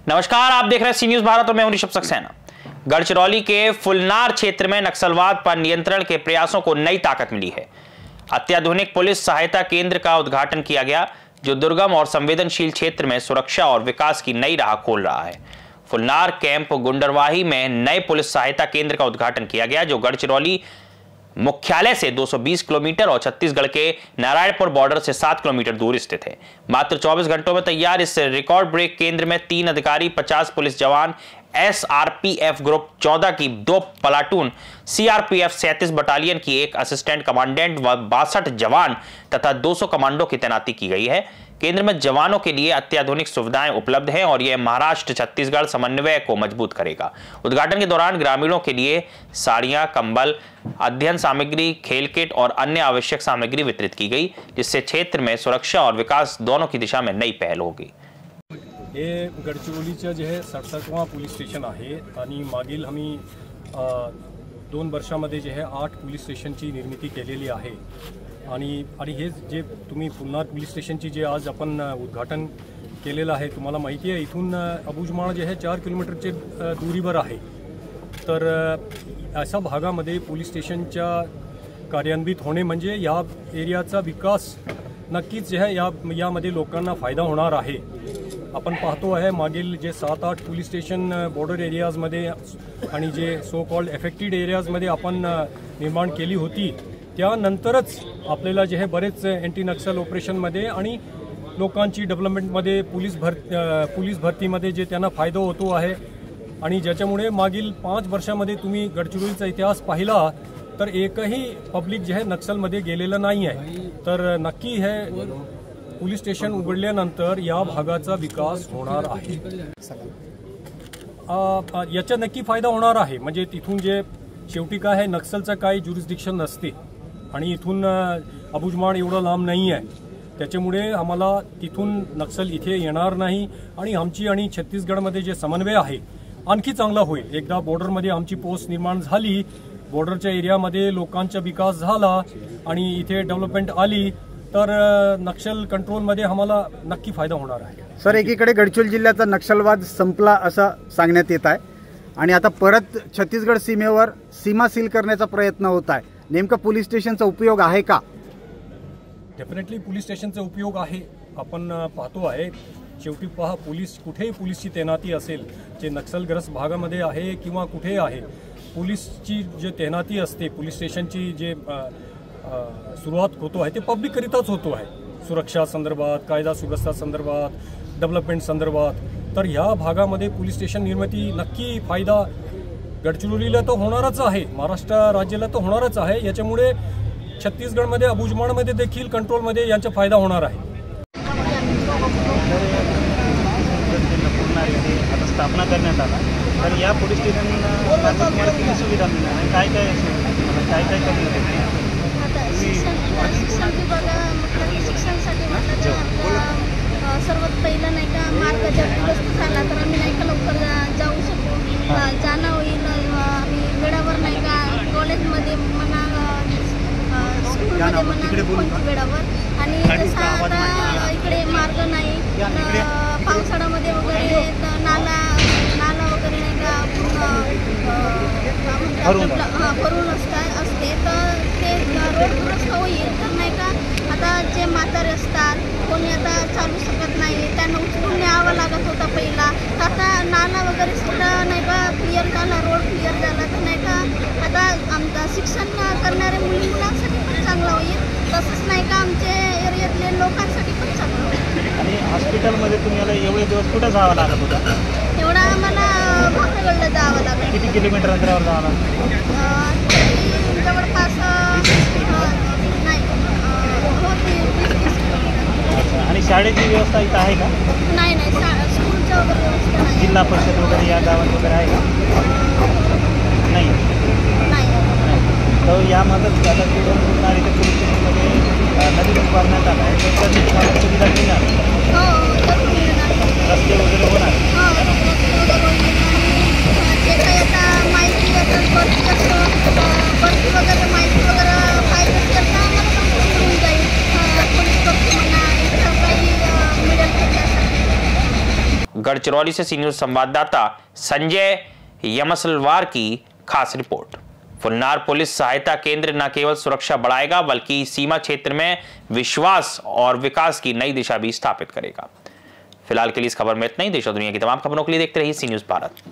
नमस्कार, आप देख रहे हैं सी न्यूज भारत और मैं हूं ऋषभ सक्सेना। गढ़चिरौली के फुलनार क्षेत्र में नक्सलवाद पर नियंत्रण के प्रयासों को नई ताकत मिली है। अत्याधुनिक पुलिस सहायता केंद्र का उद्घाटन किया गया, जो दुर्गम और संवेदनशील क्षेत्र में सुरक्षा और विकास की नई राह खोल रहा है। फुलनार कैंप गुंडरवाही में नए पुलिस सहायता केंद्र का उद्घाटन किया गया, जो गढ़चिरौली मुख्यालय से 220 किलोमीटर और छत्तीसगढ़ के नारायणपुर बॉर्डर से 7 किलोमीटर दूर स्थित है। मात्र 24 घंटों में तैयार इस रिकॉर्ड ब्रेक केंद्र में 3 अधिकारी, 50 पुलिस जवान, SRPF ग्रुप 14 की 2 प्लाटून, CRPF 37 बटालियन की 1 असिस्टेंट कमांडेंट व 62 जवान तथा 200 कमांडो की तैनाती की गई है। केंद्र में जवानों के लिए अत्याधुनिक सुविधाएं उपलब्ध हैं और यह महाराष्ट्र छत्तीसगढ़ समन्वय को मजबूत करेगा। उद्घाटन के दौरान ग्रामीणों के लिए साड़ियां, कंबल, अध्ययन सामग्री, खेल किट और अन्य आवश्यक सामग्री वितरित की गई, जिससे क्षेत्र में सुरक्षा और विकास दोनों की दिशा में नई पहल होगी। हे गडचिरोलीचं जे आहे 67वां पोलीस स्टेशन आहे आणि मागील आम्ही 2 वर्षामध्ये जे आहे 8 पोलीस स्टेशनची निर्मिती केलेली आहे आणि हे जे तुम्ही फुलनार पोलीस स्टेशनची जे आज आपण उद्घाटन केलेलं आहे, तुम्हाला माहिती आहे इथून अबुजमाळ जे आहे 4 किलोमीटरचे दूरीवर आहे। तर अशा भागामध्ये पोलीस स्टेशनच्या कार्यान्वित होणे म्हणजे या एरियाचा विकास नक्कीच जे आहे यामध्ये लोकांना फायदा होणार आहे। आपण पाहतो आहे मागील जे 7-8 पोलीस स्टेशन बॉर्डर एरियाजमध्ये आणि जे सो कॉल्ड एफेक्टेड एरियाजमध्ये आपण निर्माण केली होती, त्यानंतरच आपल्याला जे आहे बरेच एंटी नक्सल ऑपरेशनमध्ये आणि लोकांची डेव्हलपमेंटमध्ये पोलीस भरतीमध्ये जे त्यांना फायदा होतो आहे आणि ज्याच्यामुळे मागील 5 वर्षामध्ये तुम्ही गडचिरोलीचा इतिहास पाहिला तर एकही पब्लिक जे आहे नक्सलमध्ये गेलेलं नाही आहे। तर नक्की हे पोलीस स्टेशन उघडल्यानंतर या भागाचा विकास होणार आहे। याचा नक्की फायदा होणार आहे। म्हणजे तिथून जे शेवटी काय आहे, नक्सलचं काही ज्युरिस्डिक्शन नसते आणि इथून अबुजमाळ एवढं लांब नाही आहे, त्याच्यामुळे आम्हाला तिथून नक्सल इथे येणार नाही आणि आमची आणि छत्तीसगडमध्ये जे समन्वय आहे आणखी चांगला होईल। एकदा बॉर्डरमध्ये आमची पोस्ट निर्माण झाली, बॉर्डरच्या एरियामध्ये लोकांचा विकास झाला आणि इथे डेव्हलपमेंट आली तर नक्षल कंट्रोलमध्ये आम्हाला नक्की फायदा होणार आहे। सर, एकीकडे गडचिरोली जिल्ह्याचा नक्षलवाद संपला असं सांगण्यात येत आहे आणि आता परत छत्तीसगड सीमेवर सीमा सील करण्याचा प्रयत्न होत आहे। नेमका पोलीस स्टेशनचा उपयोग आहे का? डेफिनेटली पोलीस स्टेशनचा उपयोग आहे। आपण पाहतो आहे शेवटी पहा, पोलीस कुठेही पोलीसची तैनाती असेल, जे नक्षलग्रस्त भागामध्ये आहे किंवा कुठे आहे, पोलीसची जे तैनाती असते, पोलीस स्टेशनची जे सुरुवात होतो आहे ते पब्लिक करिताच होतो आहे, सुरक्षा संदर्भात, कायदा सुव्यवस्था संदर्भात, डेव्हलपमेंट संदर्भात। तर ह्या भागामध्ये पोलीस स्टेशन निर्मिती नक्की फायदा गडचिरोलीला तर होणारच आहे, महाराष्ट्र राज्याला तर होणारच आहे। याच्यामुळे छत्तीसगडमध्ये अबुजमाळमध्ये देखील कंट्रोलमध्ये यांचा फायदा होणार आहे। आता स्थापना करण्यात आला, तर या पोलीस स्टेशनला तुम्हाला किती सुविधा मिळणार आणि काय काय करण्यात येईल? शिक्षण शिक्षणासाठी म्हटलं तर सर्वात पहिलं नाही का मार्ग जर दुरुस्त झाला तर आम्ही नाही का लवकर जाऊ शकू, जाणं होईल। आम्ही वेळावर नाही का कॉलेजमध्ये म्हणा, स्कूलमध्ये म्हणा वेळावर। आणि जसं आता इकडे मार्ग नाही, पावसाळ्यामध्ये वगैरे नाला वगैरे नाही का भरून असते, तर ते रोड दुरुस्त होईल तर नाही का आता जे म्हातारे असतात, कोणी आता चालू शकत नाही, त्यांना उचलून न्यावं लागत होता पहिला, तर आता नाला वगैरे सगळं नाही का क्लिअर झाला, रोड क्लिअर झाला तर नाही का आता आमचं शिक्षण करणारे मुलांसाठी पण चांगलं होईल, तसंच नाही का आमच्या एरियातले लोकांसाठी पण चांगलं होईल। आणि हॉस्पिटलमध्ये तुम्हाला एवढे दिवस कुठं जावं लागत होता? एवढा आम्हाला भाकरगडला जावं लागलं। किती किलोमीटर अंतरावर जावं लागतं? जवळपास नाही आणि शाळेची व्यवस्था इथं आहे का? नाही, स्कूलच्या वगैरे व्यवस्था नाही। जिल्हा परिषद वगैरे या गावात वगैरे आहे का? नाही। तर यामध्ये आता फुलनार इथे पोलीस स्टेशनमध्ये नवीन उभारण्यात आला आहे, तर त्याची तुम्हाला सुविधा मिळणार? रस्ते वगैरे होणार? जे काही आता माहिती भरती वगैरे माहिती वगैरे पाहिजे तर आम्हाला मिळून जाईल। पोलीस म्हणा, इतर काही मिळेल त्याच्यासाठी। गढ़चिरौली से सी न्यूज संवाददाता संजय यमसलवार की खास रिपोर्ट। फुलनार पुलिस सहायता केंद्र न केवल सुरक्षा बढ़ाएगा बल्कि सीमा क्षेत्र में विश्वास और विकास की नई दिशा भी स्थापित करेगा। फिलहाल के लिए इस खबर में इतना ही। देश और दुनिया की तमाम खबरों के लिए देखते रहिए सी न्यूज भारत।